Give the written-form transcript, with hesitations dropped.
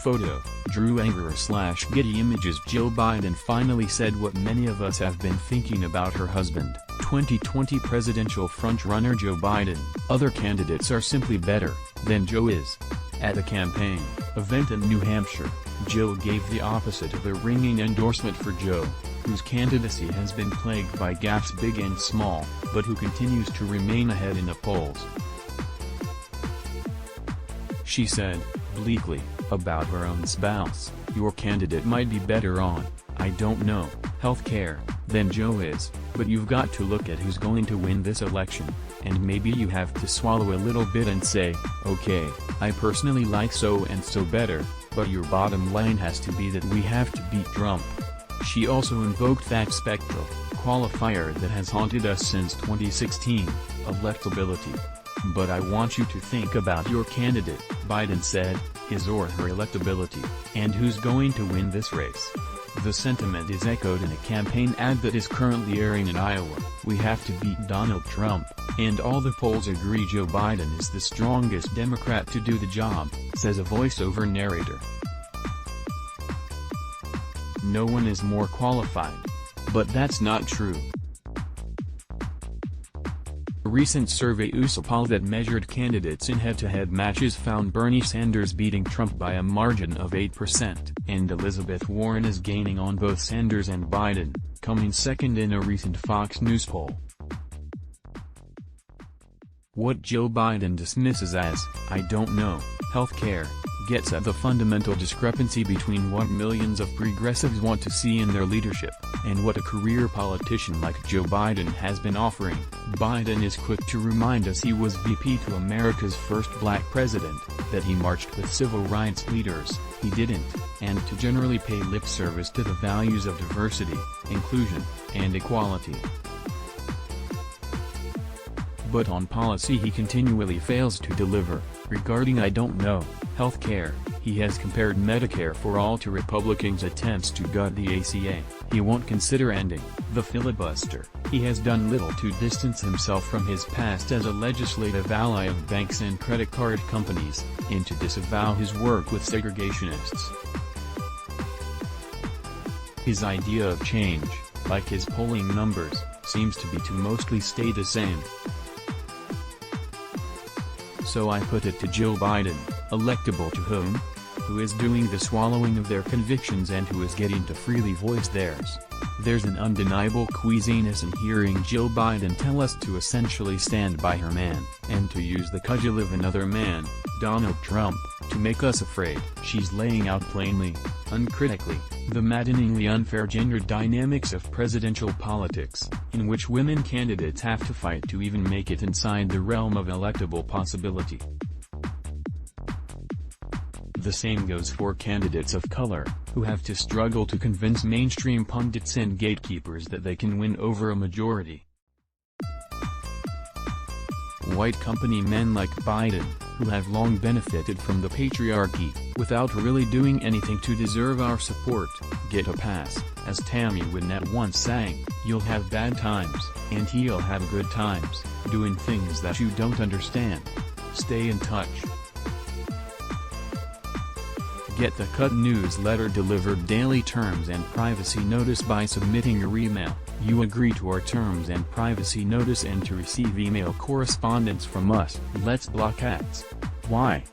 Photo, Drew Angerer/Getty Images Jill Biden finally said what many of us have been thinking about her husband, 2020 presidential frontrunner Joe Biden. Other candidates are simply better than Joe is. At a campaign event in New Hampshire, Jill gave the opposite of a ringing endorsement for Joe, whose candidacy has been plagued by gaffes big and small, but who continues to remain ahead in the polls. She said, bleakly, about her own spouse, "Your candidate might be better on, I don't know, health care, than Joe is, but you've got to look at who's going to win this election, and maybe you have to swallow a little bit and say, okay, I personally like so-and-so better, but your bottom line has to be that we have to beat Trump." She also invoked that spectral qualifier that has haunted us since 2016, electability. "But I want you to think about your candidate," Biden said, "his or her electability, and who's going to win this race." The sentiment is echoed in a campaign ad that is currently airing in Iowa. "We have to beat Donald Trump, and all the polls agree Joe Biden is the strongest Democrat to do the job," says a voiceover narrator. "No one is more qualified." But that's not true. A recent survey poll that measured candidates in head-to-head matches found Bernie Sanders beating Trump by a margin of 8%, and Elizabeth Warren is gaining on both Sanders and Biden, coming second in a recent Fox News poll. What Jill Biden dismisses as, "I don't know, health care," gets at the fundamental discrepancy between what millions of progressives want to see in their leadership, and what a career politician like Joe Biden has been offering. Biden is quick to remind us he was VP to America's first black president, that he marched with civil rights leaders, he didn't, and to generally pay lip service to the values of diversity, inclusion, and equality. But on policy he continually fails to deliver. Regarding "I don't know, health care," he has compared Medicare for all to Republicans' attempts to gut the ACA. He won't consider ending the filibuster. He has done little to distance himself from his past as a legislative ally of banks and credit card companies, and to disavow his work with segregationists. His idea of change, like his polling numbers, seems to be to mostly stay the same. So I put it to Jill Biden, electable to whom? Who is doing the swallowing of their convictions and who is getting to freely voice theirs. There's an undeniable queasiness in hearing Jill Biden tell us to essentially stand by her man, and to use the cudgel of another man, Donald Trump, to make us afraid. She's laying out plainly, uncritically, the maddeningly unfair gender dynamics of presidential politics, in which women candidates have to fight to even make it inside the realm of electable possibility. The same goes for candidates of color, who have to struggle to convince mainstream pundits and gatekeepers that they can win over a majority. White company men like Biden, who have long benefited from the patriarchy, without really doing anything to deserve our support, get a pass. As Tammy Wynette once sang, "You'll have bad times, and he'll have good times, doing things that you don't understand." Stay in touch. Get the Cut newsletter delivered daily. Terms and privacy notice. By submitting your email, you agree to our terms and privacy notice and to receive email correspondence from us. Let's block ads. Why?